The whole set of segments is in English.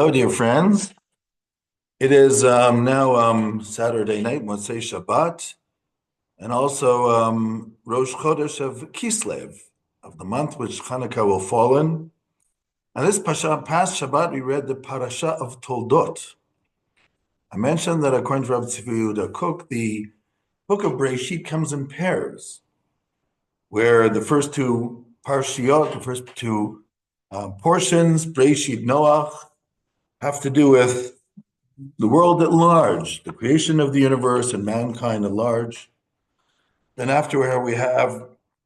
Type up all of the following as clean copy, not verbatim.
Hello, dear friends. It is now Saturday night, Motzei Shabbat, and also Rosh Chodesh of Kislev, of the month which Hanukkah will fall in. And this past Shabbat, we read the Parashat of Toldot. I mentioned that according to Rabbi Tzvi Yehuda Kook, the book of Breshit comes in pairs, where the first two parshiot, the first two portions, Breshit Noach, have to do with the world at large, the creation of the universe and mankind at large. Then after Breshit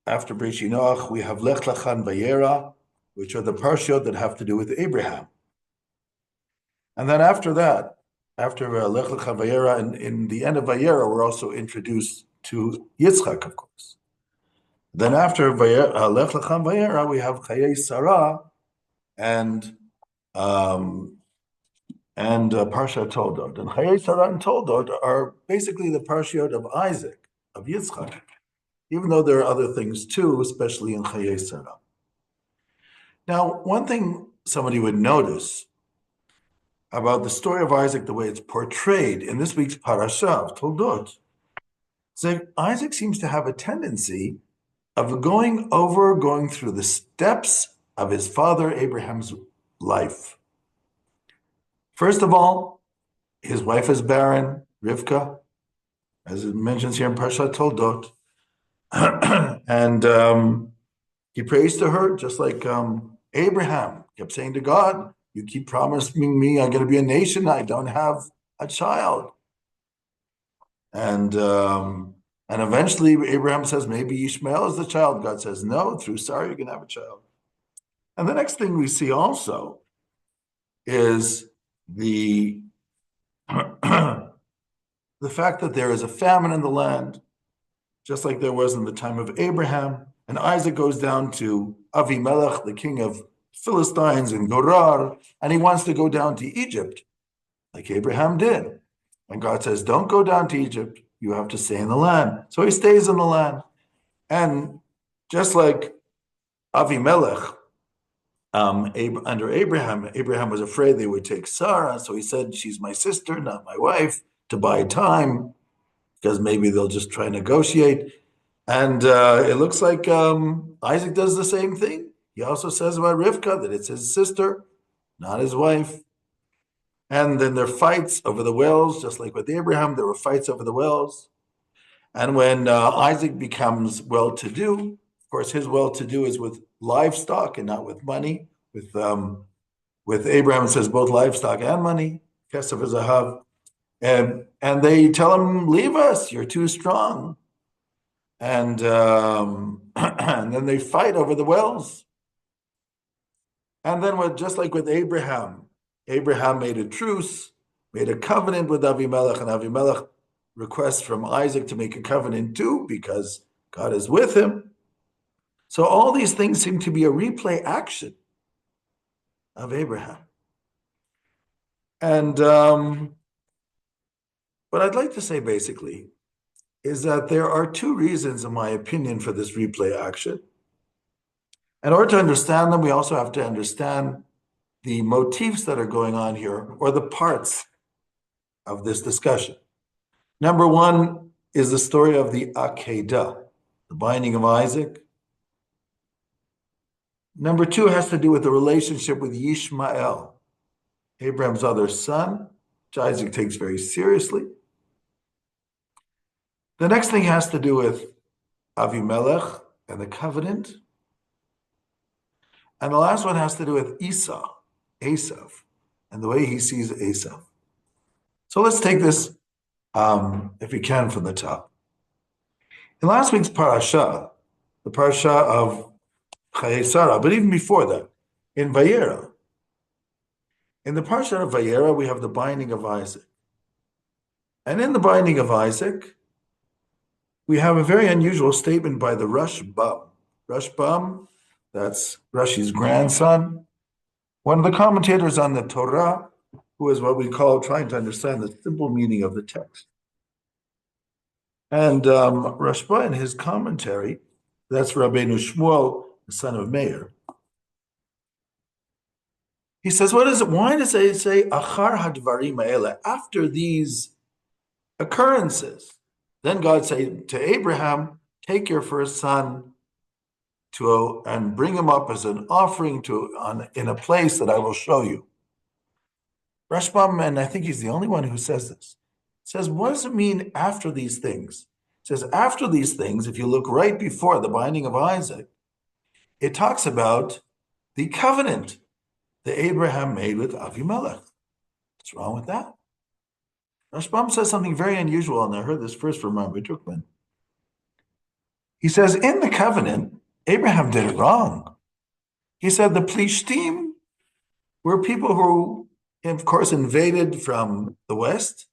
Noach, we have Lech Lecha and Vayera, which are the parshiot that have to do with Abraham. And then after that, after Lech Lecha and Vayera, and in the end of Vayera, we're also introduced to Yitzchak, of course. Then after Lech Lecha and Vayera, we have Chayei Sarah and Parshat Toldot. And Chayei Sarah and Toldot are basically the parshiot of Isaac, of Yitzchak, even though there are other things too, especially in Chayei Sarah. Now, one thing somebody would notice about the story of Isaac, the way it's portrayed in this week's Parasha of Toldot, is that Isaac seems to have a tendency of going through the steps of his father Abraham's life. First of all, his wife is barren, Rivka, as it mentions here in Parshat Toldot. And he prays to her, just like Abraham kept saying to God, you keep promising me I'm going to be a nation, I don't have a child. And eventually Abraham says, maybe Ishmael is the child. God says, no, through Sarah you're going to have a child. And the next thing we see also is the fact that there is a famine in the land, just like there was in the time of Abraham. And Isaac goes down to Avimelech, the king of Philistines in Gerar, and he wants to go down to Egypt, like Abraham did. And God says, don't go down to Egypt. You have to stay in the land. So he stays in the land. And just like Avimelech, under Abraham was afraid they would take Sarah, so he said, she's my sister, not my wife, to buy time, because maybe they'll just try and negotiate. And it looks like Isaac does the same thing. He also says about Rivka that it's his sister, not his wife. And then there are fights over the wells, just like with Abraham, there were fights over the wells. And when Isaac becomes well-to-do, of course, his well-to-do is with livestock and not with money. With Abraham, it says both livestock and money. Kesef is a hub. And they tell him, leave us, you're too strong. And and then they fight over the wells. And then just like with Abraham made a truce, made a covenant with Avimelech, and Avimelech requests from Isaac to make a covenant too, because God is with him. So all these things seem to be a replay action of Abraham. And what I'd like to say basically is that there are two reasons, in my opinion, for this replay action. In order to understand them, we also have to understand the motifs that are going on here, or the parts of this discussion. Number one is the story of the Akedah, the binding of Isaac. Number two has to do with the relationship with Yishmael, Abraham's other son, which Isaac takes very seriously. The next thing has to do with Avimelech and the covenant. And the last one has to do with Esau, and the way he sees Esau. So let's take this, if we can, from the top. In last week's parasha, the parasha of Chayei Sarah, but even before that, in Vayera, in the parasha of Vayera, we have the binding of Isaac. And in the binding of Isaac, we have a very unusual statement by the Rashbam. Rashbam, that's Rashi's grandson, one of the commentators on the Torah, who is what we call trying to understand the simple meaning of the text. And Rashba, in his commentary, that's Rabbeinu Shmuel, the son of Meir, He says, what is it? Why does it say achar hadvarim ha'ele? After these occurrences, then God said to Abraham, take your first son and bring him up as an offering in a place that I will show you. Rashbam, and I think he's the only one who says this, says, what does it mean after these things? It says, after these things, if you look right before the binding of Isaac, it talks about the covenant that Abraham made with Avimelech. What's wrong with that? Rashbam says something very unusual, and I heard this first from Rabbi Drukman. He says, in the covenant, Abraham did it wrong. He said the Plishtim were people who, of course, invaded from the west.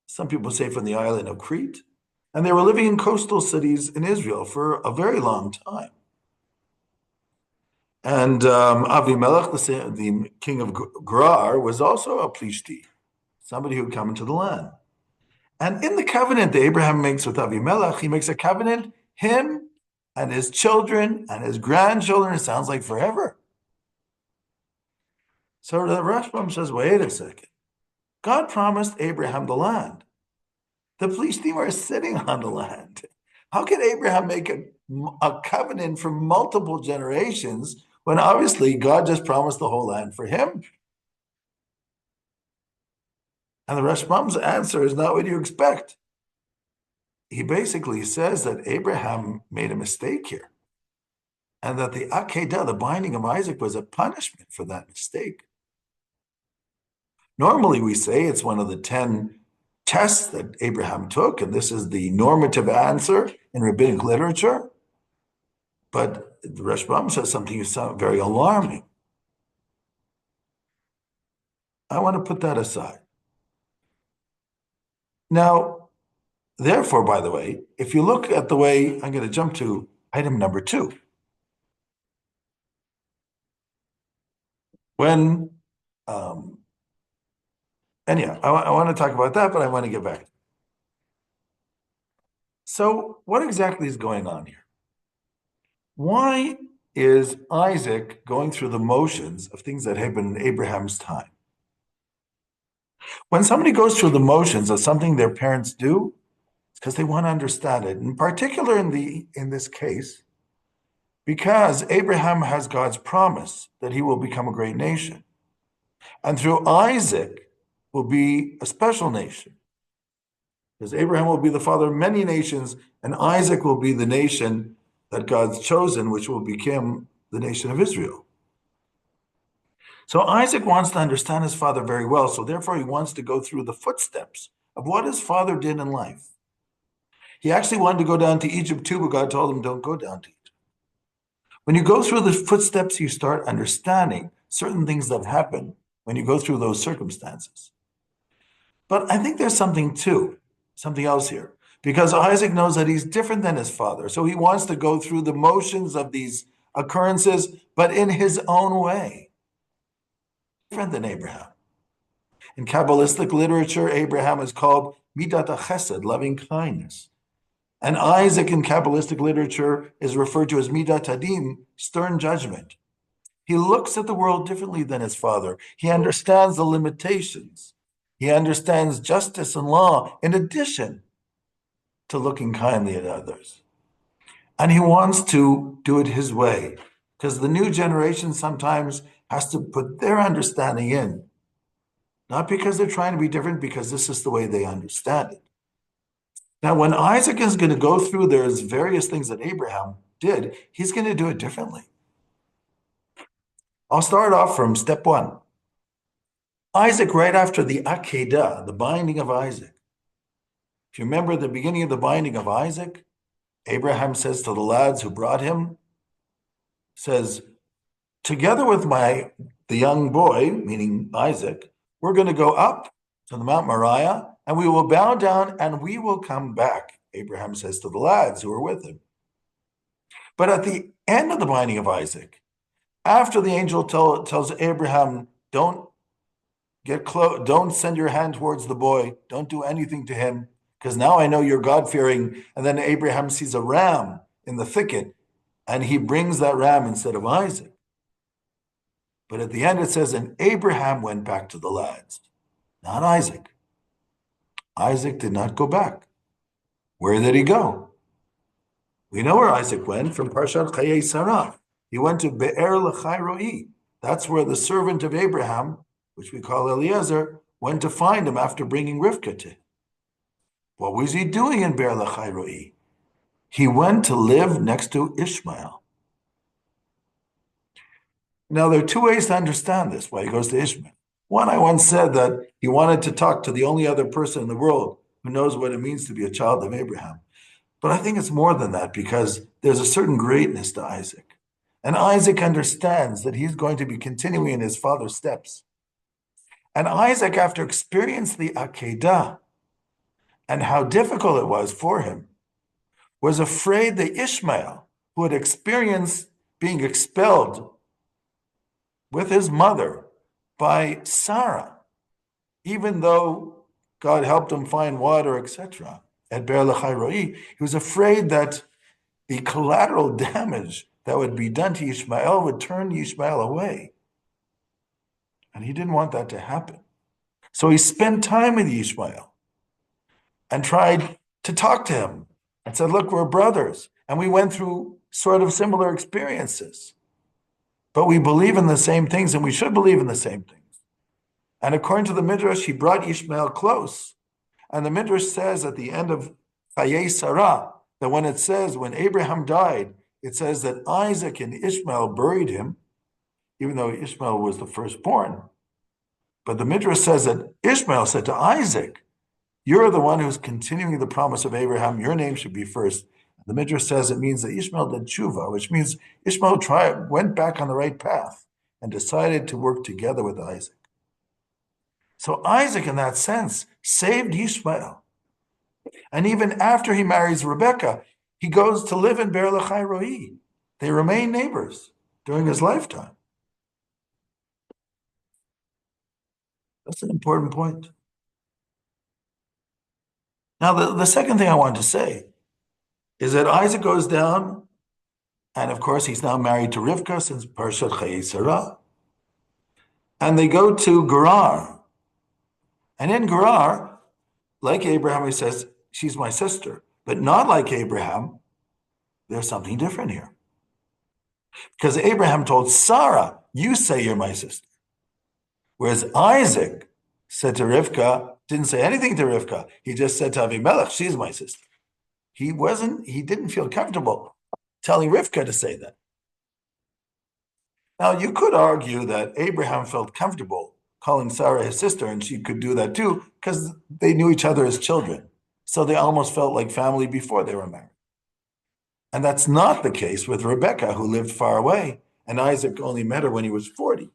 Some people say from the island of Crete. And they were living in coastal cities in Israel for a very long time. And Avimelech, the king of Gerar, was also a Plishti, somebody who had come into the land. And in the covenant that Abraham makes with Avimelech, he makes a covenant, him and his children and his grandchildren, it sounds like forever. So the Rashbam says, wait a second. God promised Abraham the land. The Plishtim are sitting on the land. How can Abraham make a covenant for multiple generations when obviously God just promised the whole land for him? And the Rashbam's answer is not what you expect. He basically says that Abraham made a mistake here, and that the Akedah, the binding of Isaac, was a punishment for that mistake. Normally we say it's one of the 10 tests that Abraham took, and this is the normative answer in rabbinic literature. But the Rashbam says something very alarming. I want to put that aside. Now, therefore, by the way, if you look at the way, I'm going to jump to item number 2. When, anyhow, I want to talk about that, but I want to get back. So what exactly is going on here? Why is Isaac going through the motions of things that happened in Abraham's time? When somebody goes through the motions of something their parents do, it's because they want to understand it. In particular, in this case, because Abraham has God's promise that he will become a great nation. And through Isaac will be a special nation. Because Abraham will be the father of many nations, and Isaac will be the nation that God's chosen, which will become the nation of Israel. So Isaac wants to understand his father very well, so therefore he wants to go through the footsteps of what his father did in life. He actually wanted to go down to Egypt too, but God told him, don't go down to Egypt. When you go through the footsteps, you start understanding certain things that happen when you go through those circumstances. But I think there's something else here, because Isaac knows that he's different than his father. So he wants to go through the motions of these occurrences, but in his own way. Different than Abraham. In Kabbalistic literature, Abraham is called Midat HaChesed, loving kindness. And Isaac in Kabbalistic literature is referred to as Midat Hadim, stern judgment. He looks at the world differently than his father. He understands the limitations. He understands justice and law in addition to looking kindly at others. And he wants to do it his way, because the new generation sometimes has to put their understanding in, not because they're trying to be different, because this is the way they understand it. Now, when Isaac is going to go through, there's various things that Abraham did, he's going to do it differently. I'll start off from step 1. Isaac, right after the Akedah, the binding of Isaac. If you remember the beginning of the binding of Isaac, Abraham says to the lads who brought him, says, together with the young boy, meaning Isaac, we're going to go up to the Mount Moriah, and we will bow down and we will come back, Abraham says to the lads who are with him. But at the end of the binding of Isaac, after the angel tells Abraham, don't get close, don't send your hand towards the boy, don't do anything to him, because now I know you're God-fearing. And then Abraham sees a ram in the thicket, and he brings that ram instead of Isaac. But at the end it says, and Abraham went back to the lads, not Isaac. Isaac did not go back. Where did he go? We know where Isaac went from Parshat Chayei Sarah. He went to Be'er L'chai Roi. That's where the servant of Abraham, which we call Eliezer, went to find him after bringing Rivka to him. What was he doing in Be'er L'chai Roi? He went to live next to Ishmael. Now, there are two ways to understand this, why he goes to Ishmael. One, I once said that he wanted to talk to the only other person in the world who knows what it means to be a child of Abraham. But I think it's more than that, because there's a certain greatness to Isaac. And Isaac understands that he's going to be continuing in his father's steps. And Isaac, after experiencing the Akedah and how difficult it was for him, was afraid that Ishmael, who had experienced being expelled with his mother by Sarah, even though God helped him find water, etc., at Be'er L'chai Roi, he was afraid that the collateral damage that would be done to Ishmael would turn Ishmael away. And he didn't want that to happen. So he spent time with Ishmael and tried to talk to him and said, look, we're brothers. And we went through sort of similar experiences. But we believe in the same things, and we should believe in the same things. And according to the Midrash, he brought Ishmael close. And the Midrash says at the end of Chayei Sarah, that when it says, when Abraham died, it says that Isaac and Ishmael buried him, even though Ishmael was the firstborn. But the Midrash says that Ishmael said to Isaac, you're the one who's continuing the promise of Abraham. Your name should be first. The Midrash says it means that Ishmael did tshuva, which means Ishmael went back on the right path and decided to work together with Isaac. So Isaac, in that sense, saved Ishmael. And even after he marries Rebekah, he goes to live in Be'er L'chai Roi. They remain neighbors during his lifetime. That's an important point. Now, the second thing I want to say is that Isaac goes down, and of course he's now married to Rivka since Parshat Chayei Sarah. And they go to Gerar. And in Gerar, like Abraham, he says, she's my sister. But not like Abraham, there's something different here. Because Abraham told Sarah, you say you're my sister. Whereas Isaac said to Rivka, didn't say anything to Rivka. He just said to Avimelech, she's my sister. He didn't feel comfortable telling Rivka to say that. Now, you could argue that Abraham felt comfortable calling Sarah his sister, and she could do that too, because they knew each other as children. So they almost felt like family before they were married. And that's not the case with Rebekah, who lived far away, and Isaac only met her when he was 40.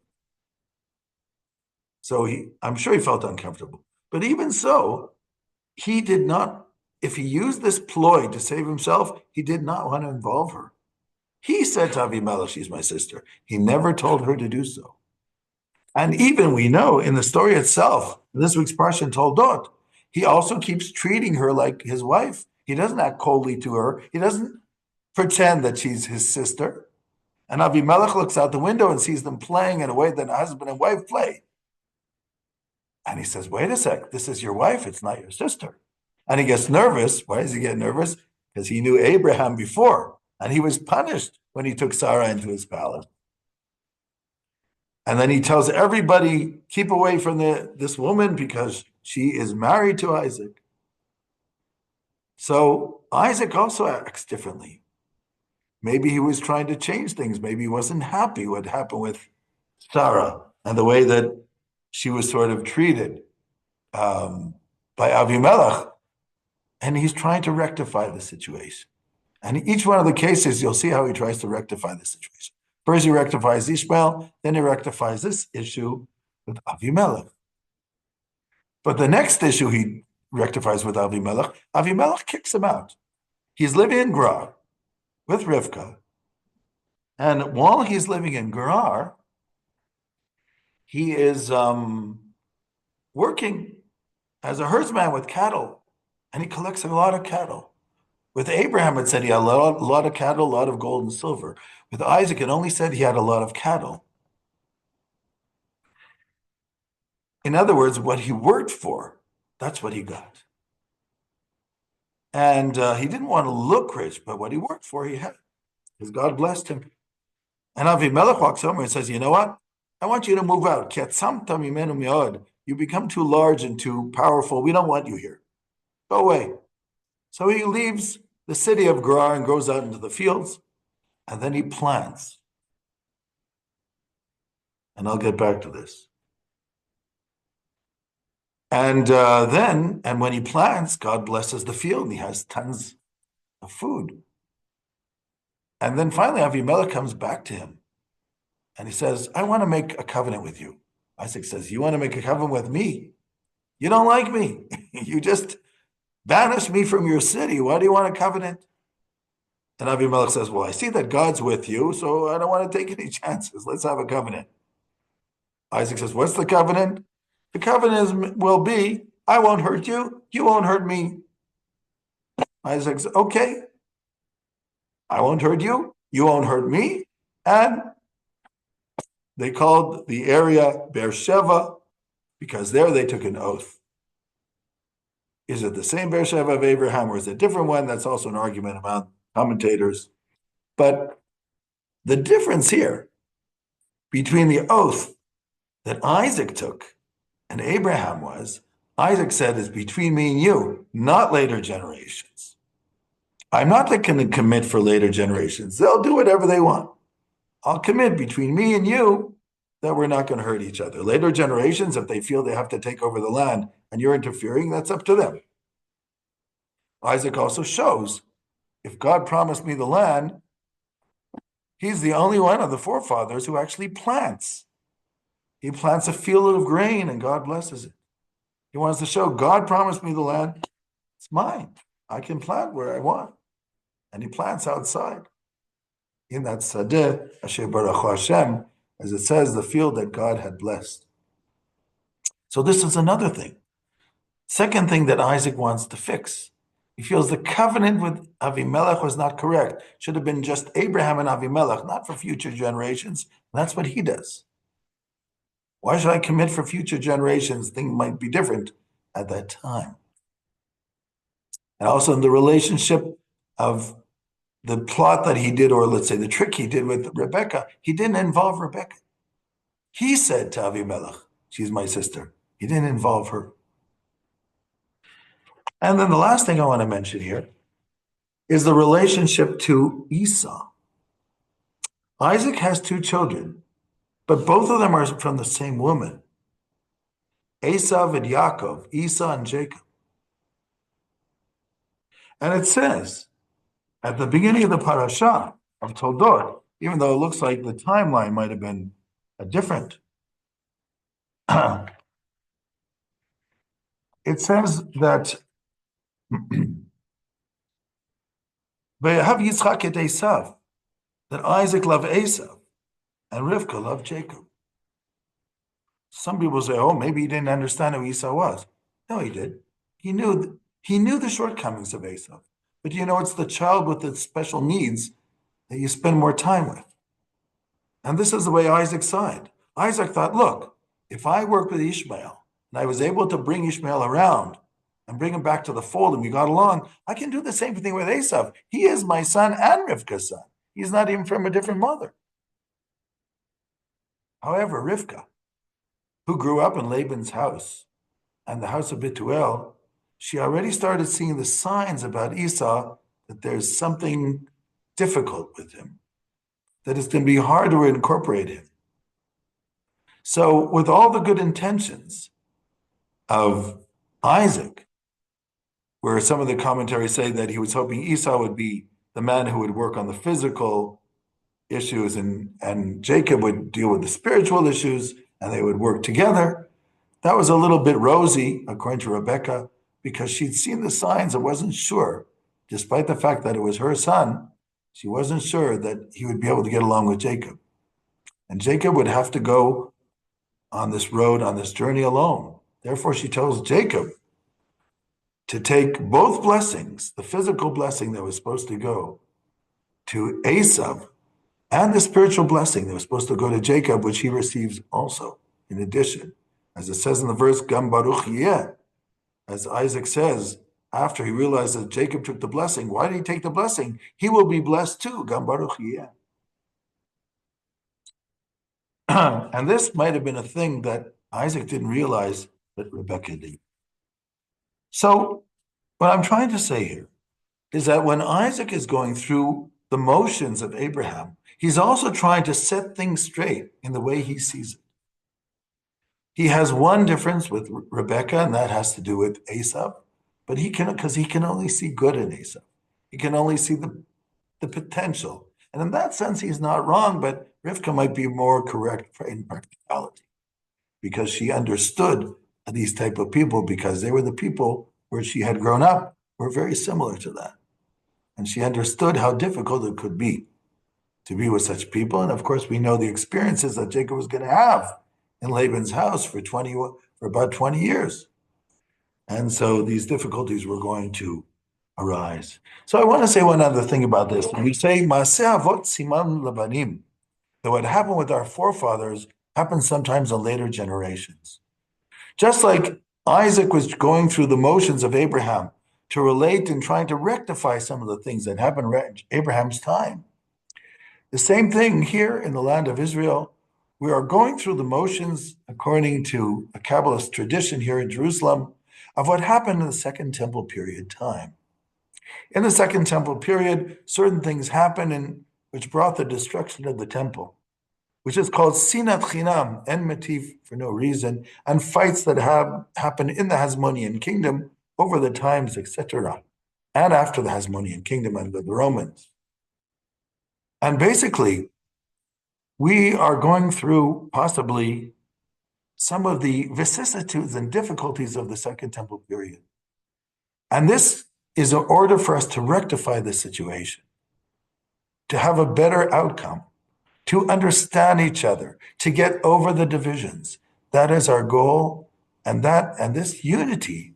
So I'm sure he felt uncomfortable. But even so, he did not, if he used this ploy to save himself, he did not want to involve her. He said to Avimelech, she's my sister. He never told her to do so. And even we know in the story itself, in this week's Parshat Toldot, he also keeps treating her like his wife. He doesn't act coldly to her. He doesn't pretend that she's his sister. And Avimelech looks out the window and sees them playing in a way that a husband and wife play. And he says, wait a sec, this is your wife, it's not your sister. And he gets nervous. Why does he get nervous? Because he knew Abraham before, and he was punished when he took Sarah into his palace. And then he tells everybody, keep away from this woman because she is married to Isaac. So Isaac also acts differently. Maybe he was trying to change things. Maybe he wasn't happy what happened with Sarah and the way that she was sort of treated by Avimelech. And he's trying to rectify the situation. And in each one of the cases, you'll see how he tries to rectify the situation. First, he rectifies Ishmael, then he rectifies this issue with Avimelech. But the next issue he rectifies with Avimelech, Avimelech kicks him out. He's living in Gerar with Rivka. And while he's living in Gerar, he is working as a herdsman with cattle, and he collects a lot of cattle. With Abraham, it said he had a lot of cattle, a lot of gold and silver. With Isaac, it only said he had a lot of cattle. In other words, what he worked for, that's what he got. And he didn't want to look rich, but what he worked for, he had, because God blessed him. And Avimelech walks over and says, you know what? I want you to move out. You become too large and too powerful. We don't want you here. Go away. So he leaves the city of Gerar and goes out into the fields, and then he plants. And I'll get back to this. And when he plants, God blesses the field, and he has tons of food. And then finally, Avimelech comes back to him, and he says, I want to make a covenant with you. Isaac says, you want to make a covenant with me? You don't like me. You just banished me from your city. Why do you want a covenant? And Avimelech says, well, I see that God's with you, so I don't want to take any chances. Let's have a covenant. Isaac says, what's the covenant? The covenant will be, I won't hurt you, you won't hurt me. Isaac says, okay, I won't hurt you, you won't hurt me. And they called the area Beersheba because there they took an oath. Is it the same Beersheba of Abraham or is it a different one? That's also an argument among commentators. But the difference here between the oath that Isaac took and Abraham was, Isaac said, is between me and you, not later generations. I'm not going to commit for later generations. They'll do whatever they want. I'll commit between me and you that we're not going to hurt each other. Later generations, if they feel they have to take over the land and you're interfering, that's up to them. Isaac also shows, if God promised me the land, he's the only one of the forefathers who actually plants. He plants a field of grain and God blesses it. He wants to show, God promised me the land, it's mine. I can plant where I want. And he plants outside. In that Sadeh, Asher Baruch Hashem, as it says, the field that God had blessed. So this is another thing. Second thing that Isaac wants to fix. He feels the covenant with Avimelech was not correct. Should have been just Abraham and Avimelech, not for future generations. And that's what he does. Why should I commit for future generations? Things might be different at that time. And also in the relationship of the plot that he did, or let's say the trick he did with Rebecca, he didn't involve Rebecca. He said to Avimelech, she's my sister. He didn't involve her. And then the last thing I want to mention here is the relationship to Esau. Isaac has two children, but both of them are from the same woman. Esau and Yaakov, Esau and Jacob. And it says, at the beginning of the Parashah of Toldot, even though it looks like the timeline might have been different, it says that Yitzchak et Esav, that Isaac loved Esau and Rivka loved Jacob. Some people say, oh, maybe he didn't understand who Esau was. No, he did. He knew the shortcomings of Esau. But it's the child with the special needs that you spend more time with. And this is the way Isaac saw it. Isaac thought, look, if I worked with Ishmael and I was able to bring Ishmael around and bring him back to the fold and we got along, I can do the same thing with Esau. He is my son and Rivka's son. He's not even from a different mother. However, Rivka, who grew up in Laban's house and the house of Bethuel, she already started seeing the signs about Esau that there's something difficult with him, that it's going to be hard to incorporate him. So with all the good intentions of Isaac, where some of the commentaries say that he was hoping Esau would be the man who would work on the physical issues and Jacob would deal with the spiritual issues and they would work together, that was a little bit rosy, according to Rebecca, because she'd seen the signs and wasn't sure, despite the fact that it was her son, she wasn't sure that he would be able to get along with Jacob. And Jacob would have to go on this road, on this journey alone. Therefore, she tells Jacob to take both blessings, the physical blessing that was supposed to go to Esau and the spiritual blessing that was supposed to go to Jacob, which he receives also in addition. As it says in the verse, Gam Baruch Yeh, as Isaac says, after he realized that Jacob took the blessing, why did he take the blessing? He will be blessed too, Gam Baruch Yeh. And this might have been a thing that Isaac didn't realize that Rebekah did. So what I'm trying to say here is that when Isaac is going through the motions of Abraham, he's also trying to set things straight in the way he sees it. He has one difference with Rebekah, and that has to do with Esau, but he can only see good in Esau. He can only see the potential. And in that sense, he's not wrong, but Rivka might be more correct in practicality because she understood these type of people because they were the people where she had grown up were very similar to that. And she understood how difficult it could be to be with such people. And of course, we know the experiences that Jacob was going to have in Laban's house for about 20 years. And so these difficulties were going to arise. So I want to say one other thing about this. We say, Maaseh Avot Siman Labanim, that what happened with our forefathers happened sometimes in later generations. Just like Isaac was going through the motions of Abraham to relate and trying to rectify some of the things that happened in Abraham's time. The same thing here in the land of Israel. We are going through the motions, according to a Kabbalist tradition here in Jerusalem, of what happened in the Second Temple period time. In the Second Temple period, certain things happened which brought the destruction of the temple, which is called Sinat Chinam, enmity for no reason, and fights that have happened in the Hasmonean kingdom over the times, etc., and after the Hasmonean kingdom under the Romans. And basically, we are going through possibly some of the vicissitudes and difficulties of the Second Temple period. And this is in order for us to rectify the situation, to have a better outcome, to understand each other, to get over the divisions. That is our goal, and this unity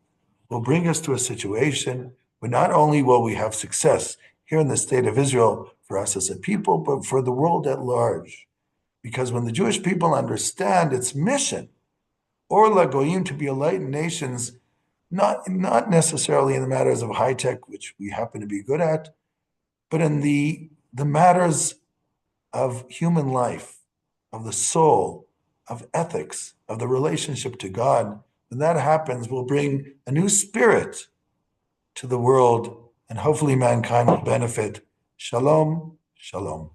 will bring us to a situation where not only will we have success here in the state of Israel for us as a people, but for the world at large. Because when the Jewish people understand its mission, or Lagoyim, to be a light in nations, not necessarily in the matters of high tech, which we happen to be good at, but in the matters of human life, of the soul, of ethics, of the relationship to God. When that happens, we'll bring a new spirit to the world, and hopefully mankind will benefit. Shalom, shalom.